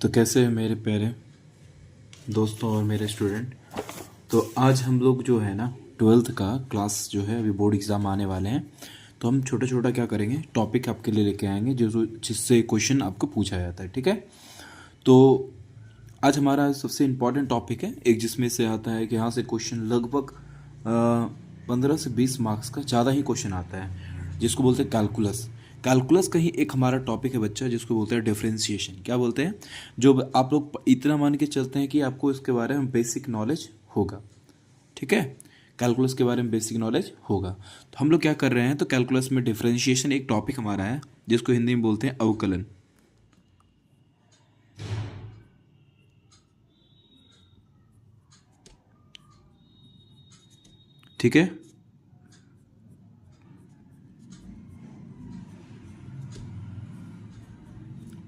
तो कैसे हैं मेरे प्यारे दोस्तों और मेरे स्टूडेंट। तो आज हम लोग जो है ना 12th का क्लास जो है अभी बोर्ड एग्ज़ाम आने वाले हैं। तो हम छोटा छोटा क्या करेंगे, टॉपिक आपके लिए लेके आएंगे जो जिससे क्वेश्चन आपको पूछा जाता है। ठीक है, तो आज हमारा सबसे इम्पॉर्टेंट टॉपिक है एक, जिसमें से आता है कि यहाँ से क्वेश्चन लगभग 15 से 20 मार्क्स का ज़्यादा ही क्वेश्चन आता है, जिसको बोलते हैं कैलकुलस। कैलकुलस का ही एक हमारा टॉपिक है बच्चा, जिसको बोलते हैं डिफरेंशिएशन। क्या बोलते हैं, जो आप लोग इतना मान के चलते हैं कि आपको इसके बारे में बेसिक नॉलेज होगा। ठीक है, कैलकुलस के बारे में बेसिक नॉलेज होगा। तो हम लोग क्या कर रहे हैं, तो कैलकुलस में डिफरेंशिएशन एक टॉपिक हमारा है, जिसको हिंदी में बोलते हैं अवकलन। ठीक है,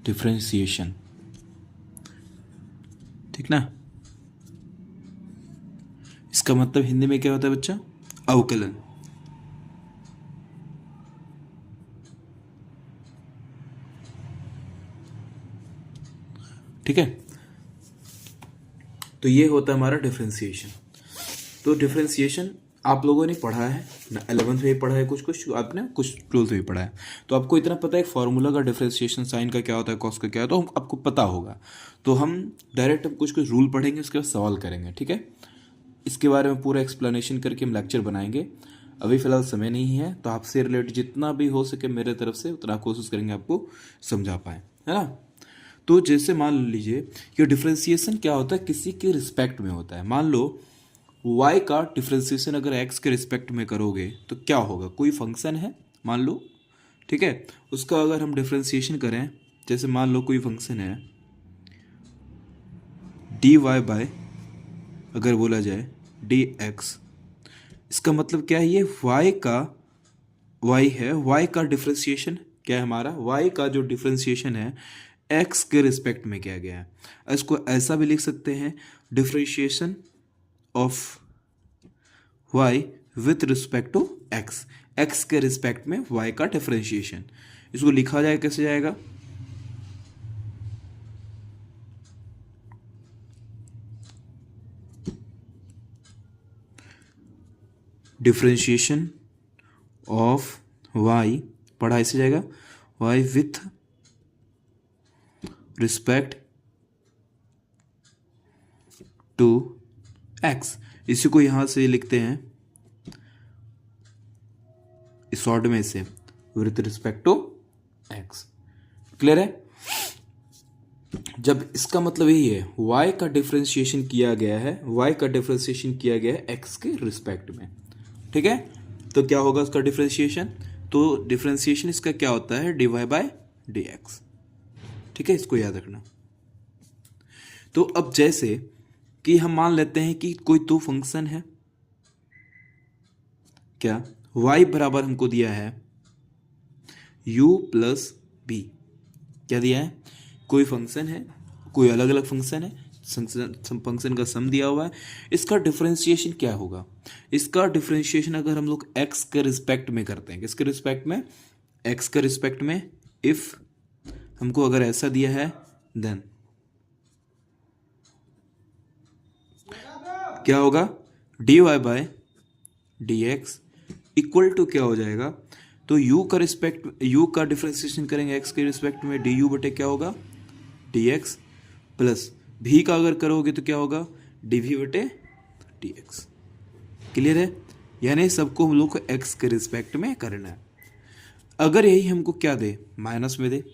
डिफरेंशिएशन, ठीक ना। इसका मतलब हिंदी में क्या होता है बच्चा, अवकलन। ठीक है, तो ये होता है हमारा डिफरेंशिएशन। तो डिफरेंशिएशन आप लोगों ने पढ़ा है ना, 11th में भी पढ़ा है, कुछ कुछ आपने कुछ 12th में भी पढ़ा है। तो आपको इतना पता है फॉर्मूला का, डिफरेंशिएशन साइन का क्या होता है, कॉस का क्या है, तो आपको पता होगा। तो हम डायरेक्ट कुछ कुछ रूल पढ़ेंगे, उसके बाद सवाल करेंगे। ठीक है, इसके बारे में पूरा एक्सप्लेनेशन करके हम लेक्चर बनाएंगे। अभी फ़िलहाल समय नहीं है, तो आपसे रिलेटेड जितना भी हो सके मेरे तरफ से उतना कोशिश करेंगे आपको समझा पाए, है ना। तो जैसे मान लीजिए कि डिफरेंशिएशन क्या होता है, किसी के रिस्पेक्ट में होता है। मान लो y का डिफरेंशिएशन अगर x के रिस्पेक्ट में करोगे तो क्या होगा, कोई फंक्शन है मान लो, ठीक है, उसका अगर हम डिफरेंशिएशन करें, जैसे मान लो कोई फंक्शन है dy बाय, अगर बोला जाए dx, इसका मतलब क्या है, ये y का y है, y का डिफरेंशिएशन क्या है हमारा, y का जो डिफरेंशिएशन है x के रिस्पेक्ट में किया गया है। इसको ऐसा भी लिख सकते हैं, differentiation of y with respect to x, x के रिस्पेक्ट में y का डिफरेंशिएशन। इसको लिखा जाए कैसे जाएगा, डिफरेंशिएशन ऑफ y पढ़ा ऐसे जाएगा, y with respect to x। इसी को यहां से लिखते हैं इस शॉर्ट में से with respect to x। Clear है, जब इसका मतलब यही है y का डिफरेंशिएशन किया गया है, y का डिफरेंशिएशन किया गया है x के रिस्पेक्ट में। ठीक है, तो क्या होगा उसका डिफरेंशिएशन, तो डिफरेंशिएशन इसका क्या होता है, dy बाय dx। ठीक है, इसको याद रखना। तो अब जैसे कि हम मान लेते हैं कि कोई तो फंक्शन है, क्या y बराबर हमको दिया है u प्लस बी। क्या दिया है, कोई फंक्शन है, कोई अलग अलग फंक्शन है, फंक्शन का सम दिया हुआ है, इसका डिफरेंशिएशन क्या होगा, इसका डिफरेंशिएशन अगर हम लोग x के रिस्पेक्ट में करते हैं, किसके रिस्पेक्ट में, x के रिस्पेक्ट में, इफ हमको अगर ऐसा दिया है देन क्या होगा, dy by dx equal to क्या हो जाएगा, तो u का रिस्पेक्ट, u का डिफरेंशिएशन करेंगे x के रिस्पेक्ट में, du बटे क्या होगा dx, प्लस v का अगर करोगे तो क्या होगा dv बटे dx। क्लियर है, यानी सबको हम लोग को x के रिस्पेक्ट में करना है। अगर यही हमको क्या दे, माइनस में दे,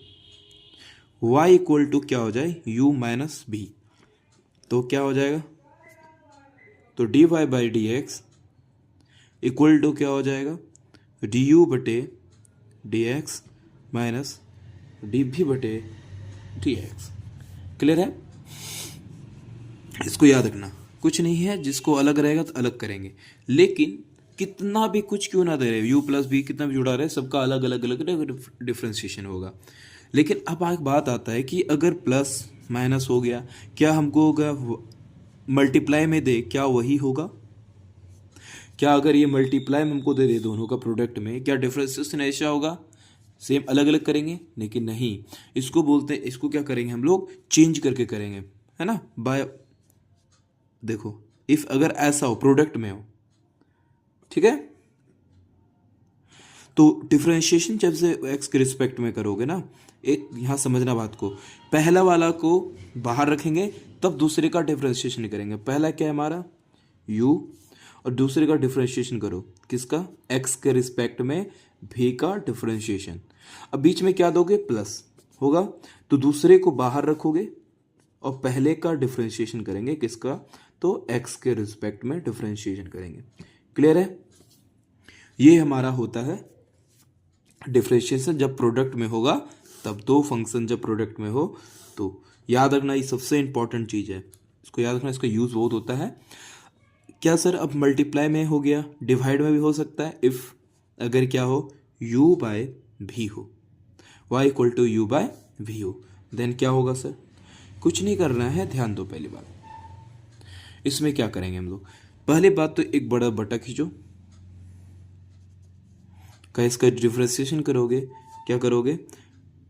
y इक्वल टू क्या हो जाए u माइनस v, तो क्या हो जाएगा, तो dy by D x equal to क्या हो जाएगा, डी यू बटे D x minus d v बटे डी एक्स। क्लियर है, इसको याद रखना, कुछ नहीं है, जिसको अलग रहेगा तो अलग करेंगे, लेकिन कितना भी कुछ क्यों ना दे रहे, u प्लस बी कितना भी जुड़ा रहे, सबका अलग अलग अलग डिफ्रेंशिएशन होगा। लेकिन अब एक बात आता है कि अगर प्लस माइनस हो गया, क्या हमको होगा मल्टीप्लाई में दे, क्या वही होगा, क्या अगर ये मल्टीप्लाई में हमको दे दे दोनों का प्रोडक्ट में, क्या डिफरेंशिएशन ऐसा होगा, सेम अलग अलग करेंगे, लेकिन नहीं, इसको बोलते हैं, इसको क्या करेंगे हम लोग, चेंज करके करेंगे, है ना। बाय देखो, इफ अगर ऐसा हो, प्रोडक्ट में हो, ठीक है, तो डिफरेंशिएशन जब से एक्स के रिस्पेक्ट में करोगे ना, एक यहाँ समझना बात को, पहला वाला को बाहर रखेंगे तब दूसरे का डिफरेंशिएशन करेंगे। पहला क्या है हमारा u, और दूसरे का डिफरेंशिएशन करो, किसका, x के रिस्पेक्ट में v का डिफरेंशिएशन। अब बीच में क्या दोगे, प्लस होगा, तो दूसरे को बाहर रखोगे और पहले का डिफरेंशिएशन करेंगे, किसका, तो x के रिस्पेक्ट में डिफरेंशिएशन करेंगे। क्लियर है। ये हमारा होता है डिफरेंशिएशन जब प्रोडक्ट में होगा तब। दो फंक्शन जब प्रोडक्ट में हो तो याद रखना, ये सबसे इंपॉर्टेंट चीज़ है, इसको याद रखना, इसका यूज़ बहुत होता है। क्या सर, अब मल्टीप्लाई में हो गया, डिवाइड में भी हो सकता है, इफ़ अगर क्या हो, u बाय v हो, y equal to u by v हो, देन क्या होगा सर, कुछ नहीं करना है, ध्यान दो। पहली बात इसमें क्या करेंगे हम लोग, पहली बात तो एक बड़ा बटा खींचो, का इसका डिफरेंशिएशन करोगे, क्या करोगे,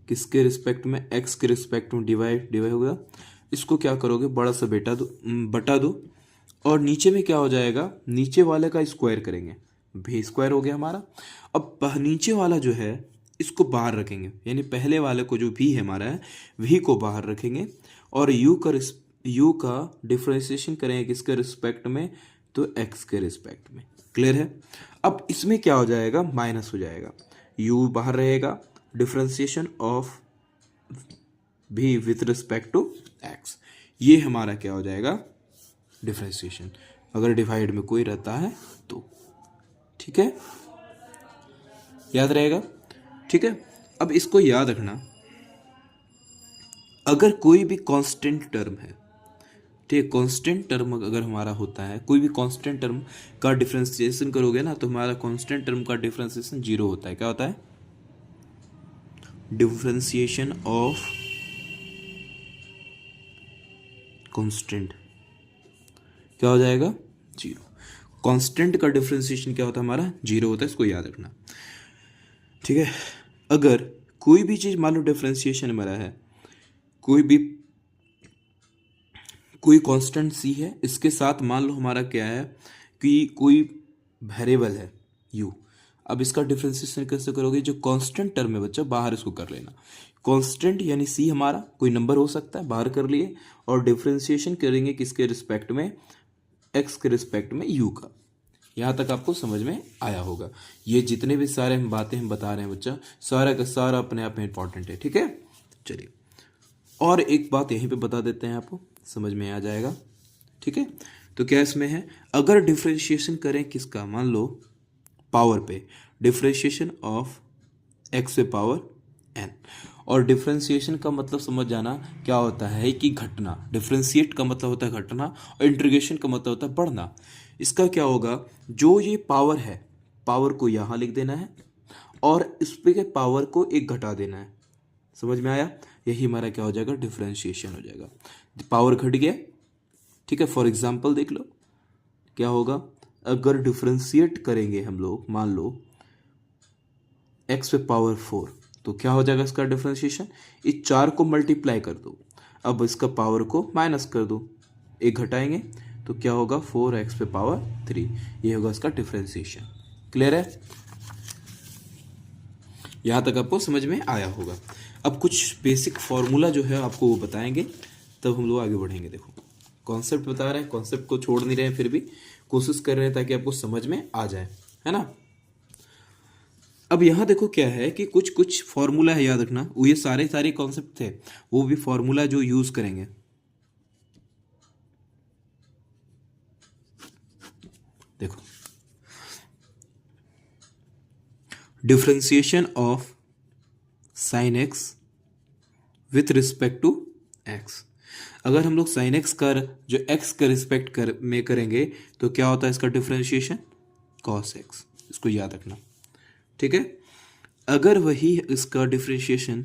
किसके रिस्पेक्ट में, x के रिस्पेक्ट में, डिवाइड होगा, इसको क्या करोगे, बड़ा सा बटा दो, और नीचे में क्या हो जाएगा, नीचे वाले का स्क्वायर करेंगे, v स्क्वायर हो गया हमारा। अब नीचे वाला जो है इसको बाहर रखेंगे, यानी पहले वाले को जो v है हमारा है, v को बाहर रखेंगे और u का डिफरेंशिएशन करेंगे किसके रिस्पेक्ट में, तो x के रिस्पेक्ट में। क्लियर है। अब इसमें क्या हो जाएगा, माइनस हो जाएगा, u बाहर रहेगा, differentiation of v with respect to x, ये हमारा क्या हो जाएगा, डिफरेंशिएशन, अगर डिवाइड में कोई रहता है तो। ठीक है, याद रहेगा। ठीक है, अब इसको याद रखना, अगर कोई भी कांस्टेंट टर्म है, ठीक है, कांस्टेंट टर्म अगर हमारा होता है, कोई भी कांस्टेंट टर्म का डिफरेंशिएशन करोगे ना, तो हमारा कांस्टेंट टर्म का डिफरेंशिएशन 0 होता है। क्या होता है, डिफरेंशिएशन ऑफ कांस्टेंट क्या हो जाएगा, 0। कांस्टेंट का डिफरेंशिएशन क्या होता है हमारा, 0 होता है, इसको याद रखना। ठीक है, अगर कोई भी चीज़ मान लो डिफरेंशिएशन हमारा है, कोई कांस्टेंट c है, इसके साथ मान लो हमारा क्या है कि कोई वेरिएबल है u। अब इसका डिफरेंशिएशन कैसे करोगे, जो कांस्टेंट टर्म है बच्चा, बाहर इसको कर लेना, कांस्टेंट यानी c हमारा कोई नंबर हो सकता है, बाहर कर लिए, और डिफरेंशिएशन करेंगे किसके रिस्पेक्ट में, x के रिस्पेक्ट में u का। यहाँ तक आपको समझ में आया होगा। ये जितने भी सारे हम बातें हम बता रहे हैं बच्चा, सारा का सारा अपने आप में इंपॉर्टेंट है। ठीक है, चलिए और एक बात यहीं पे बता देते हैं, आपको समझ में आ जाएगा। ठीक है, तो क्या इसमें है, अगर डिफरेंशिएशन करें किसका, मान लो पावर पे, डिफरेंशिएशन ऑफ x पे पावर n, और डिफरेंशिएशन का मतलब समझ जाना क्या होता है कि घटना, डिफरेंशिएट का मतलब होता है घटना, और इंटीग्रेशन का मतलब होता है बढ़ना। इसका क्या होगा, जो ये पावर है, पावर को यहाँ लिख देना है और इस पे के पावर को एक घटा देना है। समझ में आया, यही हमारा क्या हो जाएगा, डिफरेंशिएशन हो जाएगा। पावर घट गया, ठीक है, फॉर एग्जांपल देख लो क्या होगा, अगर डिफरेंशिएट करेंगे हम लोग, मान लो x पे पावर 4, तो क्या हो जाएगा इसका डिफरेंशिएशन, इस 4 को मल्टीप्लाई कर दो, अब इसका पावर को माइनस कर दो, एक घटाएंगे तो क्या होगा, 4x पे पावर 3, ये होगा इसका डिफरेंशिएशन। क्लियर है, यहाँ तक आपको समझ में आया होगा। अब कुछ बेसिक फॉर्मूला जो है आपको वो बताएंगे, तब हम लोग आगे बढ़ेंगे। देखो कॉन्सेप्ट बता रहे हैं, कॉन्सेप्ट को छोड़ नहीं रहे हैं, फिर भी कोशिश कर रहे हैं ताकि आपको समझ में आ जाए, है ना। अब यहाँ देखो क्या है कि कुछ फॉर्मूला है, याद रखना, वो ये सारे कॉन्सेप्ट थे, वो भी फॉर्मूला जो यूज करेंगे। देखो differentiation of sine X with respect to X, अगर हम लोग साइन एक्स कर जो एक्स के रिस्पेक्ट में करेंगे तो क्या होता है इसका डिफरेंशिएशन, कॉस एक्स, इसको याद रखना। ठीक है, अगर वही इसका डिफरेंशिएशन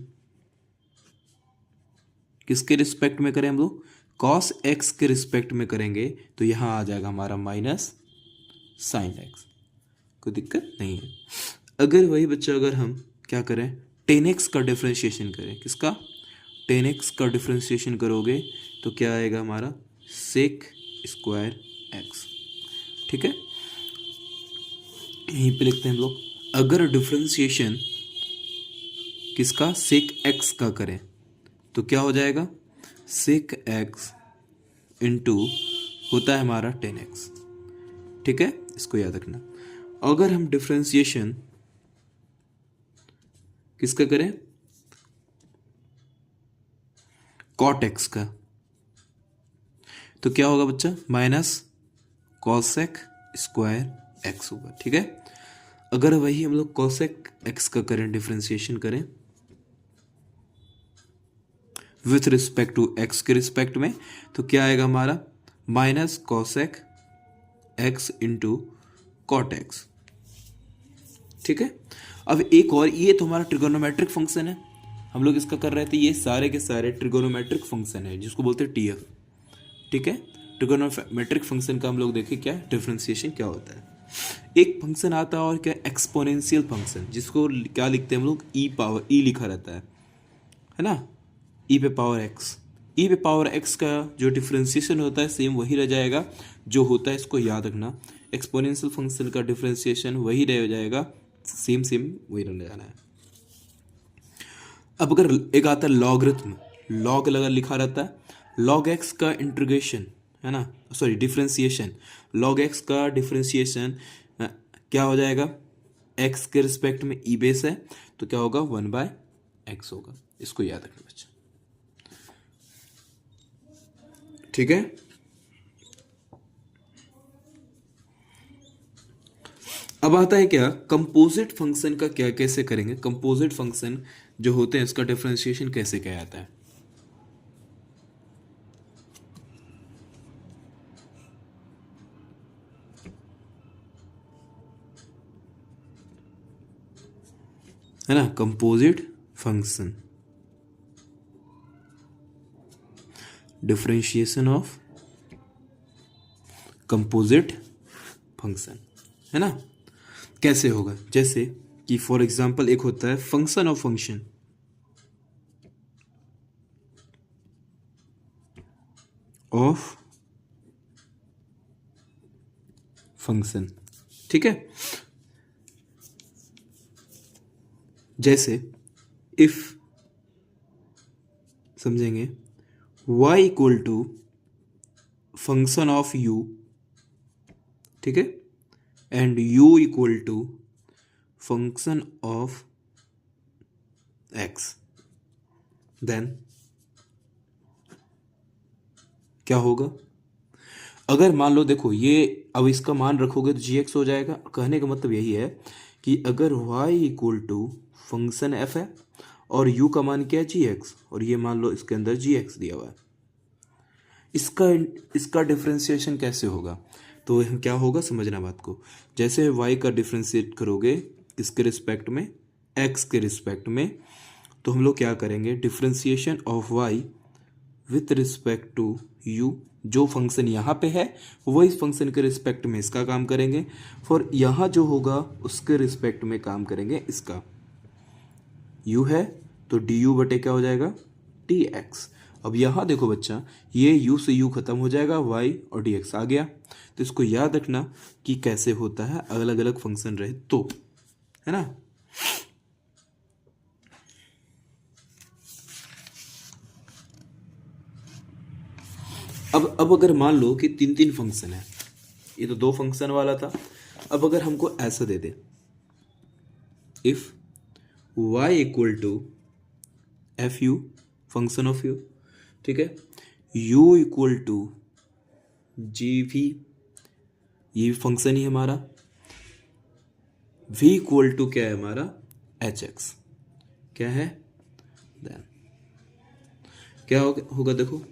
किसके रिस्पेक्ट में करें हम लोग, कॉस एक्स के रिस्पेक्ट में करेंगे, तो यहां आ जाएगा हमारा माइनस साइन एक्स, कोई दिक्कत नहीं है। अगर वही बच्चा अगर हम क्या करें 10x का डिफ्रेंशिएशन करें, किसका, 10x का डिफ्रेंशिएशन करोगे तो क्या आएगा हमारा, सेक स्क्वायर एक्स। ठीक है, यहीं पे लिखते हैं हम लोग, अगर डिफ्रेंशिएशन किसका, सेक एक्स का करें तो क्या हो जाएगा, सेक एक्स इंटू होता है हमारा 10x। ठीक है, इसको याद रखना। अगर हम डिफ्रेंशिएशन किसका करें, कॉट एक्स का, तो क्या होगा बच्चा, माइनस कॉसेक स्क्वायर एक्स होगा। ठीक है, अगर वही हम लोग कॉसेक एक्स का करें, डिफ्रेंशिएशन करें विथ रिस्पेक्ट टू एक्स के रिस्पेक्ट में, तो क्या आएगा हमारा, minus cosec X into cot X. ठीक है, अब एक और, ये तो हमारा ट्रिगोनोमेट्रिक फंक्शन है, हम लोग इसका कर रहे थे, ये सारे के सारे ट्रिगोनोमेट्रिक फंक्शन है जिसको बोलते हैं टीएफ। ठीक है, ट्रिगोनोमेट्रिक फंक्शन का हम लोग देखें क्या डिफरेंशिएशन क्या होता है। एक फंक्शन आता है और क्या, एक्सपोनेंशियल फंक्शन, जिसको क्या लिखते हैं हम लोग, ई पावर, ई लिखा रहता है ना, ई पे पावर एक्स। ई पे पावर एक्स का जो डिफरेंशिएशन होता है सेम वही रह जाएगा जो होता है, इसको याद रखना, एक्सपोनेंशियल फंक्शन का डिफरेंशिएशन वही रह जाएगा, सेम वही रह जाना है। अब अगर एक आता है लॉगरिथम, लॉग लगा लिखा रहता है, लॉग एक्स का इंटीग्रेशन है ना, सॉरी डिफरेंशिएशन, लॉग एक्स का डिफरेंशिएशन क्या हो जाएगा, एक्स के रिस्पेक्ट में ई बेस है तो क्या होगा, 1/x होगा। इसको याद रखना बच्चा। ठीक है, अब आता है क्या, कंपोजिट फंक्शन का क्या कैसे करेंगे, कंपोजिट फंक्शन जो होते हैं इसका डिफरेंशिएशन कैसे क्या आता है ना, composite function, differentiation of composite function, है ना, कैसे होगा, जैसे कि फॉर एग्जांपल एक होता है function of function, of function. ठीक है, जैसे इफ समझेंगे y equal to function of u, ठीक है, and u equal to function of x, then क्या होगा, अगर मान लो देखो ये, अब इसका मान रखोगे तो gx हो जाएगा। कहने का मतलब यही है कि अगर y equal to function f है और u का मान क्या है, gx, और ये मान लो इसके अंदर gx दिया हुआ है, इसका डिफरेंशिएशन कैसे होगा, तो क्या होगा समझना बात को। जैसे y का डिफरेंशिएट करोगे किसके रिस्पेक्ट में, x के रिस्पेक्ट में, तो हम लोग क्या करेंगे, differentiation of y with respect to u, जो फंक्शन यहाँ पे है वो इस फंक्शन के रिस्पेक्ट में इसका काम करेंगे, फॉर यहाँ जो होगा उसके रिस्पेक्ट में काम करेंगे इसका। u है तो du बटे क्या हो जाएगा, dx। अब यहाँ देखो बच्चा, ये u से u खत्म हो जाएगा, y और dx आ गया। तो इसको याद रखना कि कैसे होता है, अलग अलग फंक्शन रहे तो, है ना। अब अगर मान लो कि तीन तीन फंक्शन है, ये तो दो फंक्शन वाला था, अब अगर हमको ऐसा दे दे, if y equal to f u function of u, ठीक है, u equal to g v, ये फंक्शन ही हमारा, v इक्वल टू क्या है हमारा, एच एक्स, क्या है, देन क्या होगा देखो,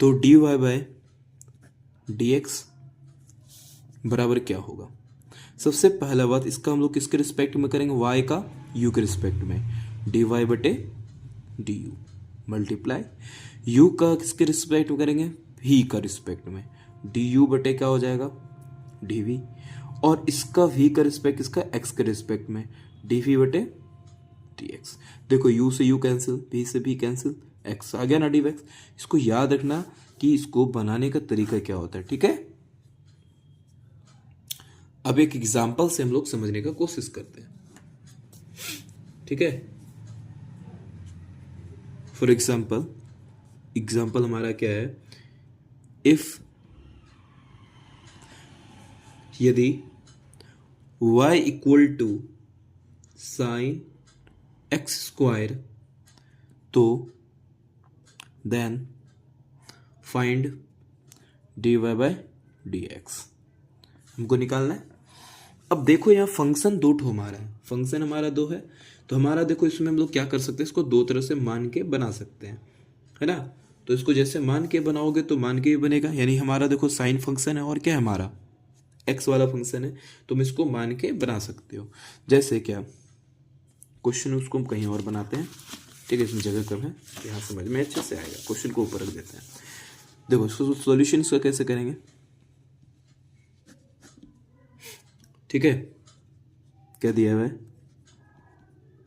तो dy बाय dx बराबर क्या होगा। सबसे पहला बात, इसका हम लोग किसके रिस्पेक्ट में करेंगे, y का u के रिस्पेक्ट में, dy बटे du मल्टीप्लाई, u का किसके रिस्पेक्ट में करेंगे, v का रिस्पेक्ट में, du बटे क्या हो जाएगा, dv, और इसका v का रिस्पेक्ट, इसका x के रिस्पेक्ट में, डी वी बटे डी एक्स। देखो u से u कैंसिल, v से v कैंसिल, x आ गया ना डी एक्स। इसको याद रखना कि इसको बनाने का तरीका क्या होता है, ठीक है। अब एक एग्जाम्पल से हम लोग समझने का कोशिश करते हैं, ठीक है। फॉर एग्जाम्पल हमारा क्या है, इफ यदि y equal to sine x square तो then find D Y by D x हमको निकालना है। अब देखो यहाँ फंक्शन दो ठो हमारा है, फंक्शन हमारा दो है, तो हमारा देखो इसमें हम लोग क्या कर सकते हैं, इसको दो तरह से मान के बना सकते हैं, है ना। तो इसको जैसे मान के बनाओगे तो मान के भी बनेगा, यानी हमारा देखो साइन फंक्शन है और क्या है हमारा एक्स वाला फंक्शन है, तुम इसको मान के बना सकते हो। जैसे क्या क्वेश्चन उसको हम कहीं और बनाते हैं, ठीक है, इसमें जगह कम है, यहाँ समझ में अच्छे से आएगा। क्वेश्चन को ऊपर रख देते हैं। देखो इसको सॉल्यूशन इसका कैसे करेंगे, ठीक है। क्या दिया हुआ है,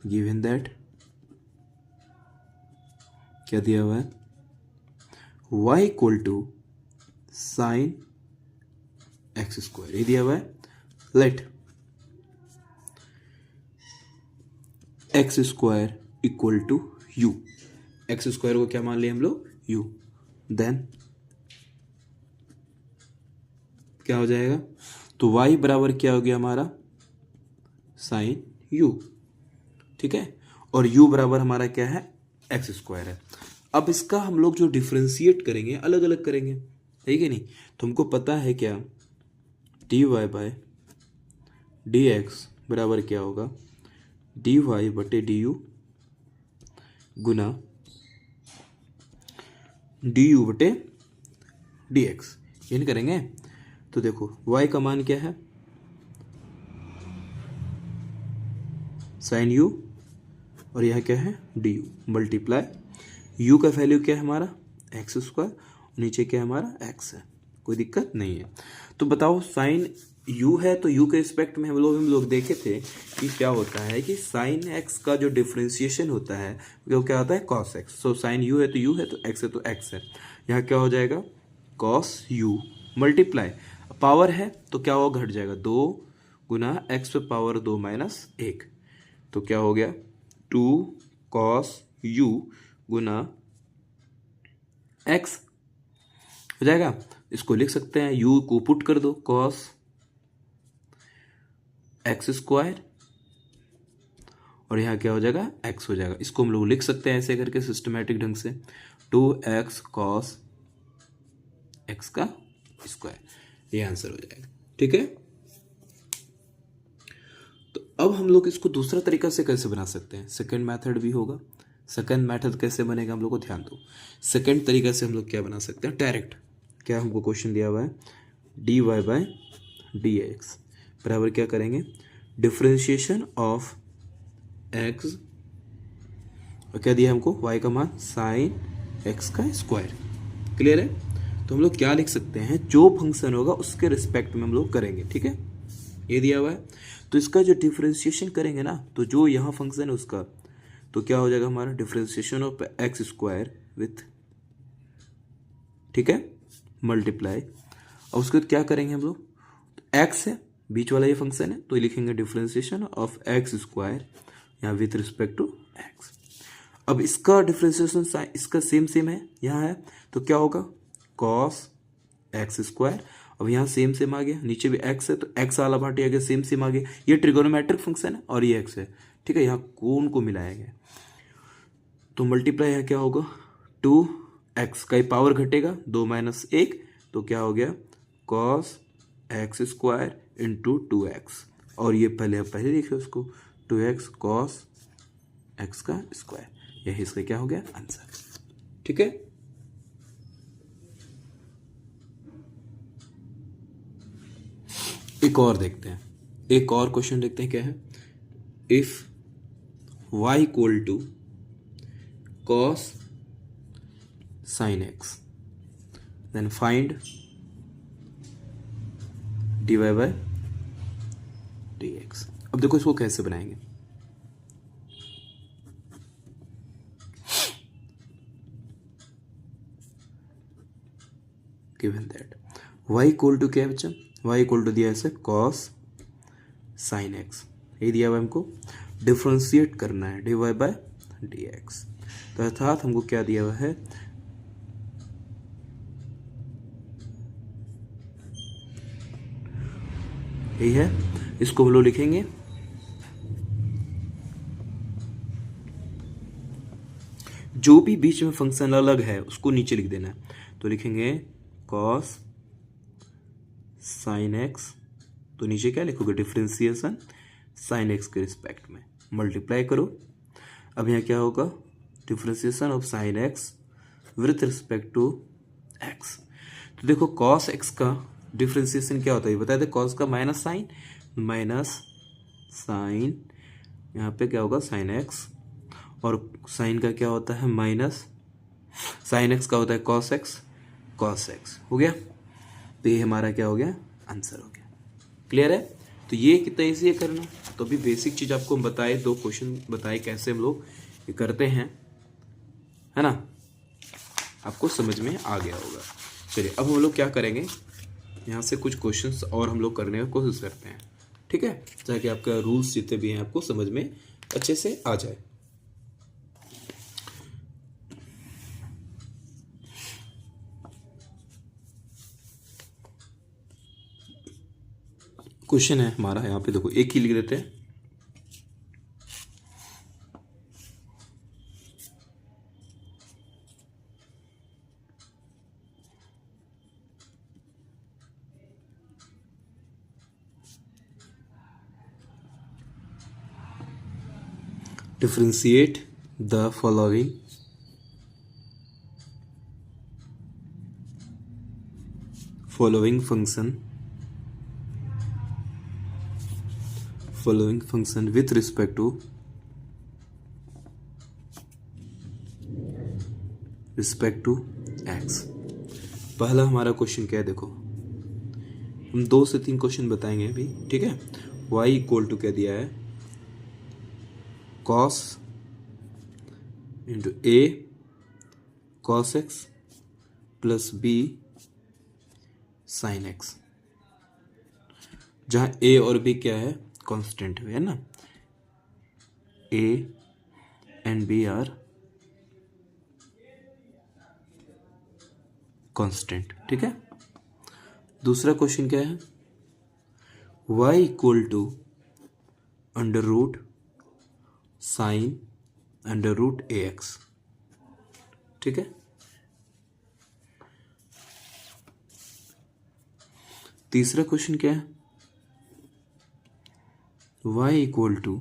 गिवन दैट क्या दिया हुआ है, y equal to sine x square, ये दिया हुआ है। Let X square equal to U, X square को क्या मान लिया हम लोग, u, देन क्या हो जाएगा, तो y बराबर क्या हो गया हमारा साइन u, ठीक है, और u बराबर हमारा क्या है एक्स स्क्वायर है। अब इसका हम लोग जो डिफ्रेंशिएट करेंगे अलग अलग करेंगे, ठीक है नहीं, तो हमको पता है क्या D Y by D x बराबर क्या होगा डी वाई बटे डी यू गुना डी यू बटे डी एक्स, ये करेंगे। तो देखो y का मान क्या है साइन u और यह क्या है डी यू मल्टीप्लाई u का वैल्यू क्या है हमारा एक्स स्क्वायर, नीचे क्या है हमारा x है, कोई दिक्कत नहीं है। तो बताओ साइन u है तो u के रिस्पेक्ट में हम लोग देखे थे कि क्या होता है कि साइन x का जो डिफ्रेंशिएशन होता है वो क्या होता है cos x। So sine u है तो u है, तो x है तो x है, यहाँ क्या हो जाएगा कॉस u मल्टीप्लाई पावर है तो क्या होगा घट जाएगा 2 गुना x पे पावर 2 माइनस 1, तो क्या हो गया 2 कॉस u गुना x हो जाएगा। इसको लिख सकते हैं u को पुट कर दो कॉस एक्स स्क्वायर और यहाँ क्या हो जाएगा x हो जाएगा। इसको हम लोग लिख सकते हैं ऐसे करके सिस्टमेटिक ढंग से 2x कॉस x का स्क्वायर, ये आंसर हो जाएगा, ठीक है। तो अब हम लोग इसको दूसरा तरीका से कैसे बना सकते हैं, सेकंड मेथड भी होगा। सेकंड मेथड कैसे बनेगा हम लोग को ध्यान दो। सेकंड तरीका से हम लोग क्या बना सकते हैं डायरेक्ट, क्या हमको क्वेश्चन दिया हुआ है D Y by D x बराबर क्या करेंगे डिफ्रेंशिएशन ऑफ एक्स और क्या दिया हमको y का मान साइन एक्स का स्क्वायर, क्लियर है। तो हम लोग क्या लिख सकते हैं जो फंक्शन होगा उसके रिस्पेक्ट में हम लोग करेंगे, ठीक है, ये दिया हुआ है। तो इसका जो डिफ्रेंशिएशन करेंगे ना, तो जो यहाँ फंक्शन है उसका तो क्या हो जाएगा हमारा differentiation of x square with, ठीक है, मल्टीप्लाई और उसके बाद क्या करेंगे हम लोग, एक्स है बीच वाला ये फंक्शन है तो ये लिखेंगे डिफ्रेंशिएशन ऑफ एक्स स्क्वायर यहाँ विथ रिस्पेक्ट टू एक्स। अब इसका डिफ्रेंशिएशन इसका सेम है यहाँ है तो क्या होगा कॉस एक्स स्क्वायर, अब यहाँ सेम आ गया, नीचे भी x है तो x वाला पार्टी आ गया सेम आ गया, ये ट्रिगोनोमेट्रिक फंक्शन है और ये x है, ठीक है, यहाँ कोण को मिलाया गया तो मल्टीप्लाई यहाँ क्या होगा 2x का पावर घटेगा 2 माइनस 1 तो क्या हो गया cos x square into 2x और ये पहले देखिए उसको 2x कॉस एक्स का स्क्वायर, यही इसका क्या हो गया आंसर, ठीक है। एक और देखते हैं, एक और क्वेश्चन देखते हैं क्या है if y equal to cos sine X then find D Y by D X. अब देखो इसको कैसे बनाएंगे, given that y equal to क्या है बच्चा, y इक्वल टू दिया है कॉस साइन एक्स, ये दिया हुआ हमको, डिफ्रेंशिएट करना है dy बाय dx, तो अर्थात हमको क्या दिया हुआ है, यही है, इसको हम लोग लिखेंगे जो भी बीच में फंक्शन अलग है उसको नीचे लिख देना है, तो लिखेंगे कॉस साइन एक्स, तो नीचे क्या लिखोगे, डिफ्रेंसिएशन साइन एक्स के रिस्पेक्ट में, मल्टीप्लाई करो, अब यहाँ क्या होगा, differentiation of sine X with respect to X, तो देखो कॉस एक्स का डिफ्रेंसिएशन क्या होता है बताए थे, कॉस का माइनस साइन, यहाँ पे क्या होगा साइन एक्स, और साइन का क्या होता है माइनस, साइन एक्स का होता है कॉस एक्स हो गया, तो ये हमारा क्या हो गया, आंसर हो गया। क्लियर है, तो ये कितना ईजी है करना, तो अभी बेसिक चीज आपको हम बताए, 2 क्वेश्चन बताए कैसे हम लोग ये करते हैं, है ना, आपको समझ में आ गया होगा। चलिए अब हम लोग क्या करेंगे, यहाँ से कुछ क्वेश्चंस और हम लोग करने की कोशिश करते हैं, ठीक है, ताकि आपका रूल्स जितने भी हैं आपको समझ में अच्छे से आ जाए। क्वेश्चन है हमारा, यहाँ पे देखो एक ही लिख देते हैं, differentiate the following function with respect to x। पहला हमारा क्वेश्चन क्या है, देखो हम 2 से 3 क्वेश्चन बताएंगे अभी, ठीक है, y इक्वल टू क्या दिया है, cos into a cos x plus b sin x, जहां a और b क्या है, कांस्टेंट है ना, a and b are constant, ठीक है। दूसरा क्वेश्चन क्या है, y equal to under root sine under root A X, ठीक है। तीसरा क्वेश्चन क्या है, y equal to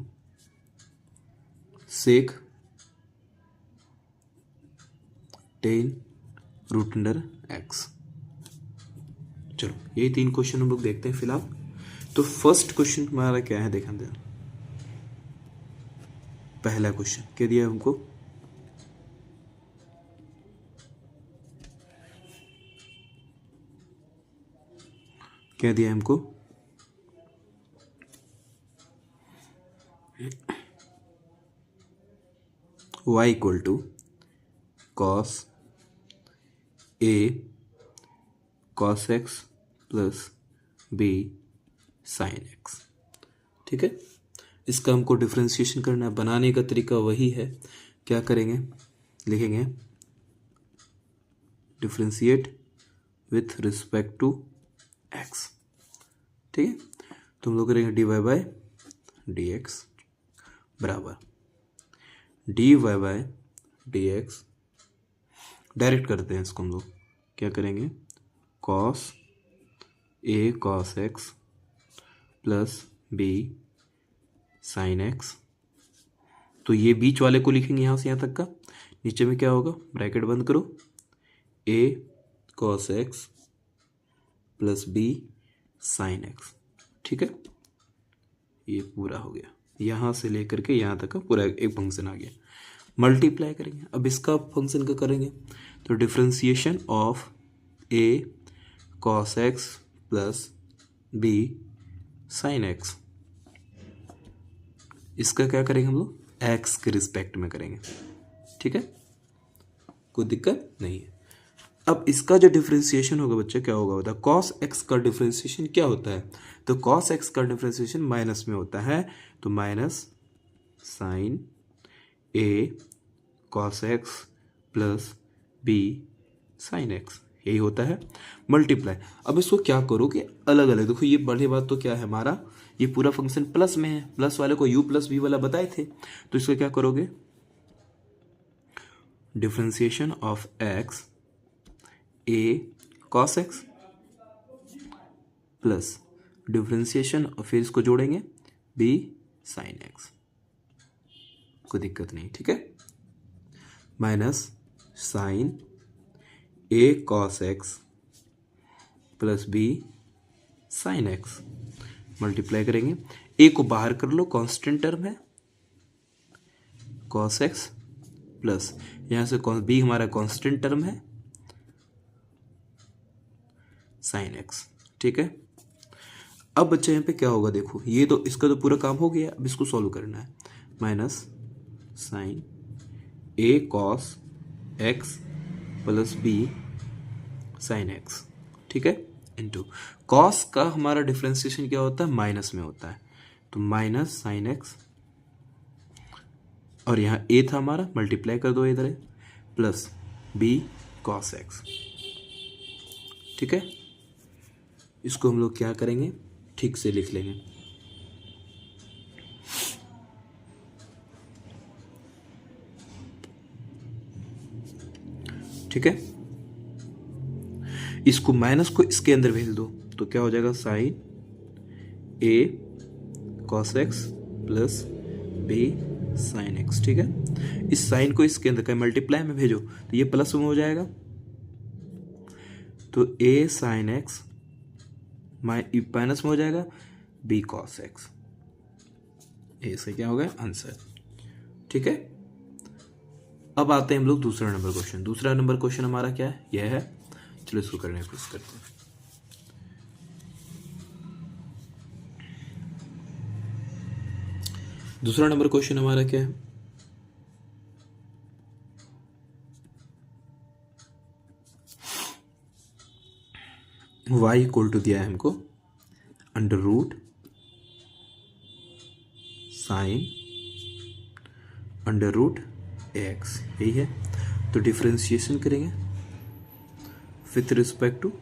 sec tan root under X. चलो ये 3 क्वेश्चन हम लोग देखते हैं फिलहाल। तो फर्स्ट क्वेश्चन हमारा क्या है, देखा दे, पहला क्वेश्चन क्या दिया है हमको, क्या दिया है हमको, y equal to cos A cos x plus B sine x, ठीक है। इसका हमको डिफ्रेंशिएशन करना है, बनाने का तरीका वही है, क्या करेंगे, लिखेंगे differentiate with respect to x, ठीक है। तो हम लोग करेंगे d Y by D x बराबर d Y by D x, direct करते हैं इसको हम लोग, क्या करेंगे, कॉस ए cos x plus B sine x, तो ये बीच वाले को लिखेंगे यहाँ से यहाँ तक का, नीचे में क्या होगा, ब्रैकेट बंद करो, a cos x plus B sine x, ठीक है, ये पूरा हो गया, यहाँ से लेकर के यहाँ तक का पूरा एक फंक्शन आ गया। मल्टीप्लाई करेंगे, अब इसका फंक्शन का करेंगे, तो differentiation of A cos x plus B sine X, इसका क्या करेंगे हम लोग, एक्स के रिस्पेक्ट में करेंगे, ठीक है, कोई दिक्कत नहीं है। अब इसका जो डिफ्रेंसिएशन होगा बच्चा क्या होगा बता, कॉस एक्स का डिफ्रेंसिएशन क्या होता है, तो कॉस एक्स का डिफ्रेंसिएशन माइनस में होता है, तो minus sine a cos x plus B sine x, यही होता है मल्टीप्लाई। अब इसको क्या करोगे अलग अलग, देखो ये बड़ी बात तो क्या है हमारा, ये पूरा फंक्शन प्लस में है, प्लस वाले को यू प्लस बी वाला बताए थे, तो इसको क्या करोगे, differentiation of x A cos x plus differentiation और फिर इसको जोड़ेंगे बी साइन एक्स, कोई दिक्कत नहीं, ठीक है, minus sine a cos x plus B sine x, multiply करेंगे, ए को बाहर कर लो, कांस्टेंट टर्म है कॉस एक्स प्लस यहां से बी हमारा कांस्टेंट टर्म है साइन एक्स, ठीक है। अब बच्चा यहाँ पे क्या होगा, देखो ये तो इसका तो पूरा काम हो गया, अब इसको सॉल्व करना है, minus sine a cos x plus B sine x, ठीक है, इनटू कॉस का हमारा डिफरेंशिएशन क्या होता है, माइनस में होता है, तो माइनस साइन एक्स और यहाँ ए था हमारा, मल्टीप्लाई कर दो इधर प्लस बी कॉस एक्स, ठीक है। इसको हम लोग क्या करेंगे, ठीक से लिख लेंगे, ठीक है। इसको माइनस को इसके अंदर भेज दो तो क्या हो जाएगा, sine a cos x plus B sine x, ठीक है। इस साइन को इसके अंदर कहीं मल्टीप्लाई में भेजो तो ये प्लस में हो जाएगा, तो ए साइन एक्स माइनस में हो जाएगा बी कॉस एक्स, ऐसे क्या हो गया आंसर, ठीक है। अब आते हैं हम लोग दूसरा नंबर क्वेश्चन। दूसरा नंबर क्वेश्चन हमारा क्या है, यह है, चलो इसको करने की कोशिश करते हैं। दूसरा नंबर क्वेश्चन हमारा क्या है, y इक्वल टू दिया है हमको under root sine under root X, यही है। तो डिफ्रेंशिएशन करेंगे विथ रिस्पेक्ट टू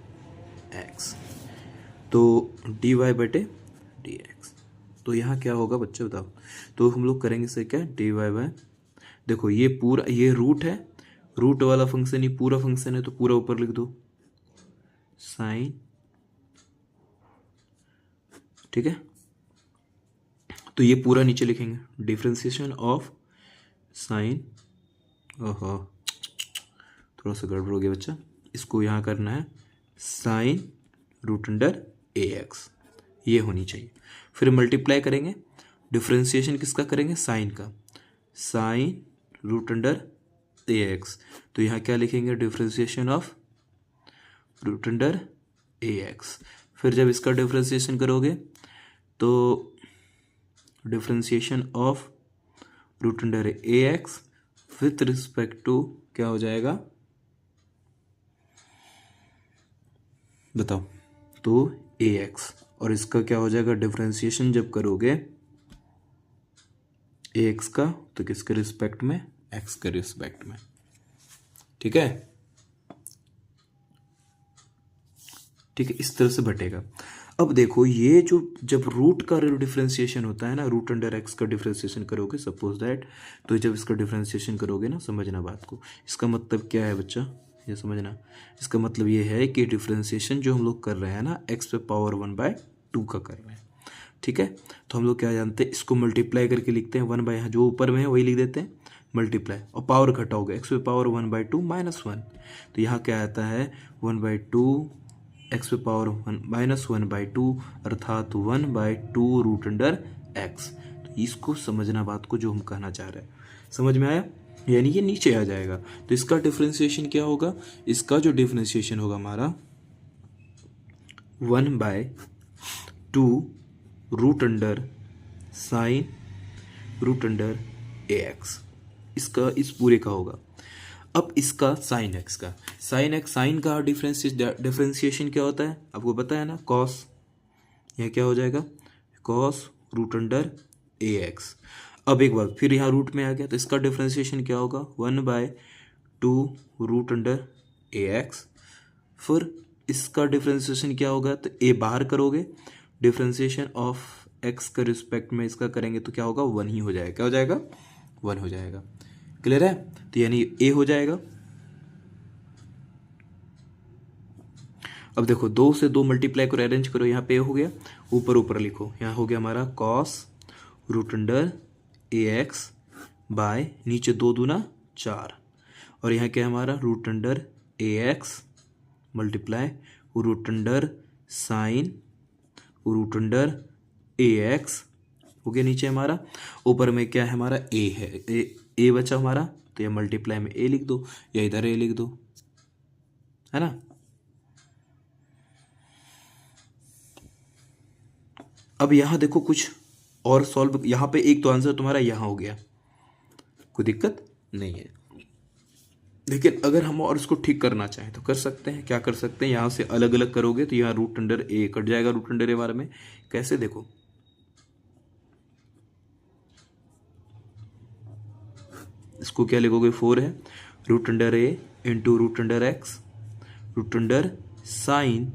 एक्स, तो डी वाई बटे डी एक्स, तो यहाँ क्या होगा बच्चे बताओ, तो हम लोग करेंगे से क्या, डी वाई बाय, देखो ये पूरा ये रूट है, रूट वाला फंक्शन ही पूरा फंक्शन है, तो पूरा ऊपर लिख दो साइन, ठीक है, तो ये पूरा नीचे लिखेंगे डिफ्रेंशिएशन ऑफ साइन, ओहो थोड़ा सा गड़बड़ हो गया बच्चा, इसको यहाँ करना है साइन रूट अंडर ए एक्स, ये होनी चाहिए, फिर मल्टीप्लाई करेंगे, डिफ्रेंशिएशन किसका करेंगे, साइन का, साइन रूट अंडर ए एक्स, तो यहाँ क्या लिखेंगे, differentiation of root under A X, फिर जब इसका डिफ्रेंशिएशन करोगे तो differentiation of root under A X with respect to क्या हो जाएगा बताओ, तो ए एक्स, और इसका क्या हो जाएगा, डिफ्रेंशिएशन जब करोगे ए एक्स का तो किसके रिस्पेक्ट में, एक्स के रिस्पेक्ट में, ठीक है, ठीक है, इस तरह से बटेगा। अब देखो ये जो जब रूट का डिफ्रेंशिएशन होता है ना, रूट अंडर एक्स का डिफ्रेंशिएशन करोगे सपोज दैट, तो जब इसका डिफ्रेंशिएशन करोगे ना, समझना बात को, इसका मतलब क्या है बच्चा, ये समझना, इसका मतलब ये है कि डिफ्रेंशिएशन जो हम लोग कर रहे हैं ना, एक्स पे पावर 1/2 का कर रहे हैं, ठीक है। तो हम लोग क्या जानते हैं, इसको मल्टीप्लाई करके लिखते हैं 1/, जो ऊपर में है वही लिख देते हैं मल्टीप्लाई, और पावर घटाओगे, एक्स पे पावर 1/2 -1, तो यहाँ क्या आता है 1/2 एक्स पे पावर -1/2 अर्थात 1/2 रूट अंडर एक्स। तो इसको समझना बात को जो हम कहना चाह रहे हैं, समझ में आया, यानी ये नीचे आ जाएगा, तो इसका डिफरेंशिएशन क्या होगा, इसका जो डिफरेंशिएशन होगा हमारा 1/2 root under sine root under ए एक्स, इसका इस पूरे का होगा। अब इसका साइन एक्स का, साइन एक्स, साइन का डिफ्रेंशिएशन क्या होता है आपको पता है ना, कॉस, यह क्या हो जाएगा, कॉस रूट अंडर ए एक्स। अब एक बार फिर यहाँ रूट में आ गया तो इसका डिफ्रेंशिएशन क्या होगा, 1/2 रूट अंडर ए एक्स। फिर इसका डिफ्रेंशिएशन क्या होगा, तो ए बाहर करोगे, डिफ्रेंशिएशन ऑफ एक्स के रिस्पेक्ट में इसका करेंगे तो क्या होगा, 1 ही हो जाएगा, क्या हो जाएगा, 1 हो जाएगा। क्लियर है, तो यानी ए हो जाएगा। अब देखो 2 से 2 मल्टीप्लाई करो, अरेंज करो, यहाँ पे ए हो गया, ऊपर ऊपर लिखो, यहाँ हो गया हमारा cos root under A x by नीचे 2 दूना 4, और यहाँ क्या है हमारा रूट अंडर ए x multiply root under sine root under ए एक्स हो गया नीचे हमारा, ऊपर में क्या है हमारा ए है, ए बचा हमारा, तो ये मल्टीप्लाई में ए लिख दो या इधर ए लिख दो, है ना। अब यहां देखो कुछ और सॉल्व, यहां पे एक तो आंसर तुम्हारा यहां हो गया, कोई दिक्कत नहीं है, लेकिन अगर हम और इसको ठीक करना चाहें तो कर सकते हैं। क्या कर सकते हैं, यहां से अलग अलग करोगे तो यहाँ रूट अंडर ए कट जाएगा, रूट अंडर ए बारे में कैसे, देखो इसको क्या लिखोगे, 4 है रूट अंडर ए into root under x root under sine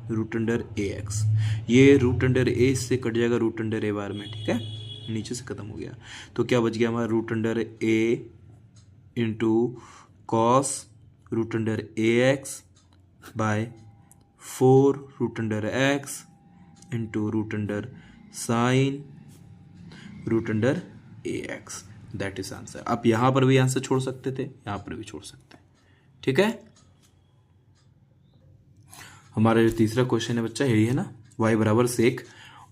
root under ए एक्स, ये रूट अंडर ए से कट जाएगा रूट अंडर ए बार में, ठीक है, नीचे से खत्म हो गया, तो क्या बच गया हमारा root under A into cos root under A x by 4 root under X into root under sine root under A X, that is answer. आप यहां पर भी आंसर छोड़ सकते थे, यहां पर भी छोड़ सकते हैं, ठीक है। हमारा जो तीसरा क्वेश्चन है बच्चा यही है ना, y बराबर सेक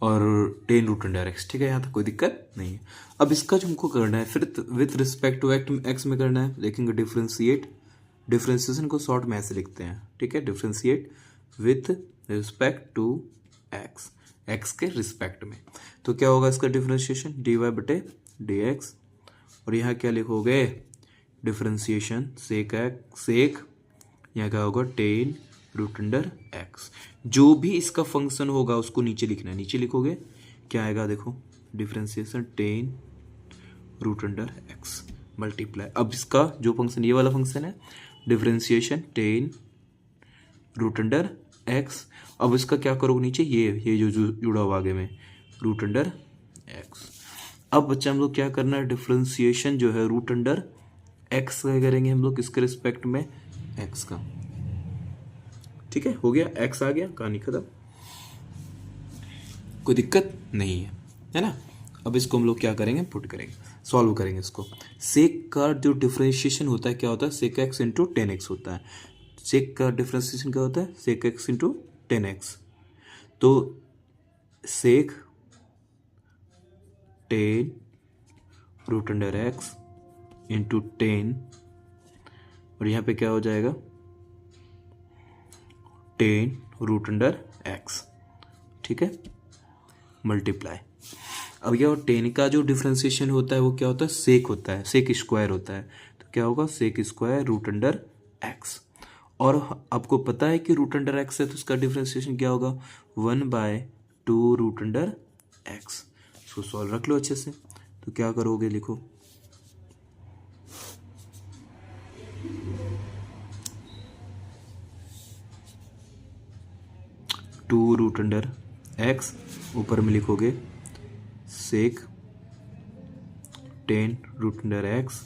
और 10 रूट अंडर एक्स, ठीक है, यहाँ तक कोई दिक्कत नहीं है। अब इसका जो हमको करना है फिर विथ रिस्पेक्ट टू एक्स में करना है, देखेंगे डिफ्रेंशिएट, डिफ्रेंशिएशन को शॉर्ट में ऐसे लिखते हैं, ठीक है, differentiate with respect to X, X के रिस्पेक्ट में, तो क्या होगा इसका डिफ्रेंशिएशन dy बटे dx, और यहाँ क्या लिखोगे, डिफ्रेंशिएशन सेक यहाँ क्या होगा 10 रूट अंडर एक्स, जो भी इसका फंक्शन होगा उसको नीचे लिखना है, नीचे लिखोगे क्या आएगा, देखो differentiation 10 root under X multiply, अब इसका जो फंक्शन ये वाला फंक्शन है डिफ्रेंशिएशन 10 रूट अंडर एक्स, अब इसका क्या करोगे नीचे ये जो जुड़ा हुआ आगे में रूट अंडर एक्स। अब बच्चा हम लोग क्या करना है, डिफ्रेंशिएशन जो है रूट अंडर एक्स का करेंगे हम लोग किसके रिस्पेक्ट में, एक्स का, ठीक है, हो गया, एक्स आ गया, कहानी खत्म, कोई दिक्कत नहीं है ना। अब इसको हम लोग क्या करेंगे, पुट करेंगे, सॉल्व करेंगे इसको। सेक का जो डिफरेंशिएशन होता है क्या होता है, सेक एक्स इंटू 10x होता है, सेक का डिफरेंशिएशन क्या होता है, सेक एक्स इंटू 10x, तो सेक 10 रूट अंडर एक्स इंटू 10, और यहाँ पे क्या हो जाएगा 10 रूट अंडर एक्स, ठीक है, मल्टीप्लाई। अब यह 10 का जो डिफरेंशिएशन होता है वो क्या होता है, सेक होता है, सेक स्क्वायर होता है, तो क्या होगा sec square root under X, और आपको पता है कि रूट अंडर एक्स है तो उसका डिफरेंशिएशन क्या होगा 1/2 रूट अंडर एक्स। इसको सॉल्व रख लो अच्छे से, तो क्या करोगे, लिखो 2 रूट अंडर एक्स, ऊपर में लिखोगे sec 10 root under X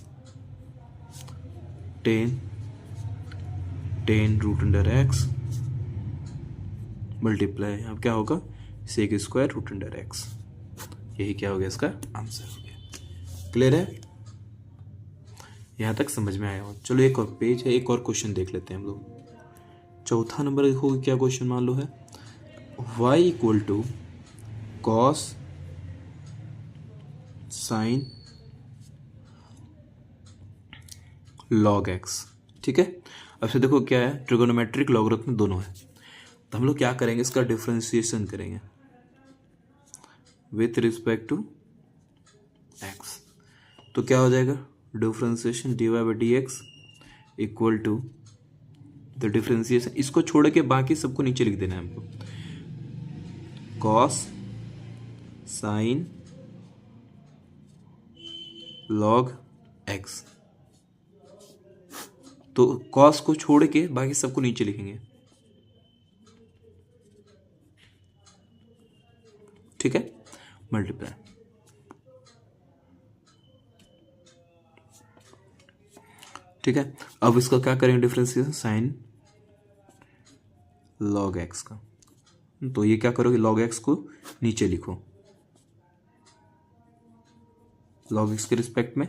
10 root under X multiply, अब क्या होगा sec square root under X, यही क्या हो गया इसका आंसर हो गया। क्लियर है, यहां तक समझ में आया हो। चलो एक और पेज है, एक और क्वेश्चन देख लेते हैं हम लोग। चौथा नंबर देखोगे क्या क्वेश्चन मान लो है, y equal to cos sine log X, ठीक है। अब से देखो क्या है, ट्रिगोनोमेट्रिक लॉगरिथम दोनों है, तो हम लोग क्या करेंगे इसका डिफरेंशिएशन करेंगे विथ रिस्पेक्ट टू एक्स, तो क्या हो जाएगा differentiation dy by D x equal to the differentiation, इसको छोड़ के बाकी सबको नीचे लिख देना है हमको, कॉस साइन लॉग एक्स। तो कॉस को छोड़ के बाकी सबको नीचे लिखेंगे, ठीक है, मल्टीप्लाई। ठीक है, अब इसका क्या करेंगे डिफरेंशिएशन, साइन लॉग एक्स का। तो ये क्या करोगे, लॉग एक्स को नीचे लिखो, लॉग एक्स के रिस्पेक्ट में।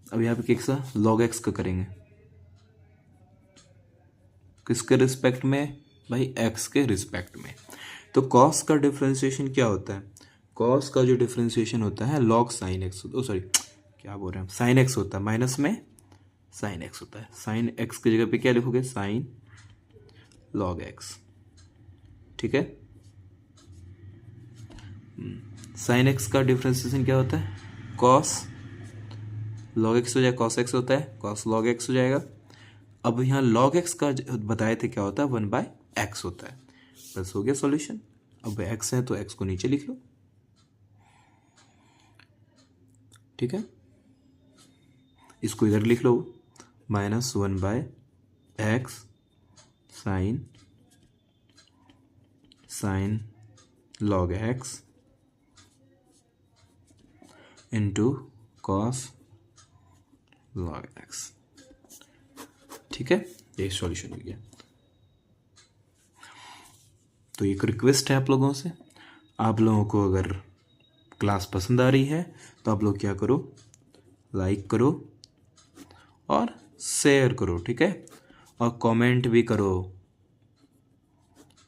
अब यहाँ पे किसका, लॉग एक्स का करेंगे, किसके रिस्पेक्ट में भाई, एक्स के रिस्पेक्ट में। तो कॉस का डिफरेंशिएशन क्या होता है, कॉस का जो डिफरेंशिएशन होता है लॉग साइन एक्स, सॉरी क्या बोल रहे हैं, साइन एक्स होता है, माइनस में साइन एक्स होता है। साइन एक्स की जगह पे क्या लिखोगे, साइन लॉग एक्स, ठीक है। साइन एक्स का डिफरेंशिएशन क्या होता है, कॉस लॉग एक्स हो जाएगा, कॉस एक्स होता है, कॉस लॉग एक्स हो जाएगा। अब यहाँ लॉग एक्स का बताए थे क्या होता है, 1/x होता है। बस हो गया सॉल्यूशन। अब x है तो x को नीचे लिख लो, ठीक है, इसको इधर लिख लो, -1/x sign log x into cos log x, ठीक है, ये सॉल्यूशन हो गया। तो एक रिक्वेस्ट है आप लोगों से, आप लोगों को अगर क्लास पसंद आ रही है तो आप लोग क्या करो, लाइक करो और शेयर करो, ठीक है, और कमेंट भी करो,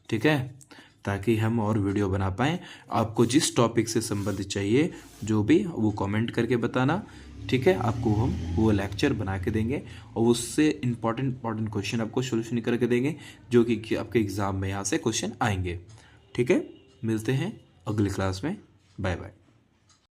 ठीक है, ताकि हम और वीडियो बना पाएँ। आपको जिस टॉपिक से संबंधित चाहिए जो भी, वो कमेंट करके बताना, ठीक है। आपको हम वो लेक्चर बना के देंगे और उससे इंपॉर्टेंट क्वेश्चन आपको सोल्यूशन करके देंगे, जो कि आपके एग्ज़ाम में यहाँ से क्वेश्चन आएंगे, ठीक है। मिलते हैं अगली क्लास में, बाय बाय।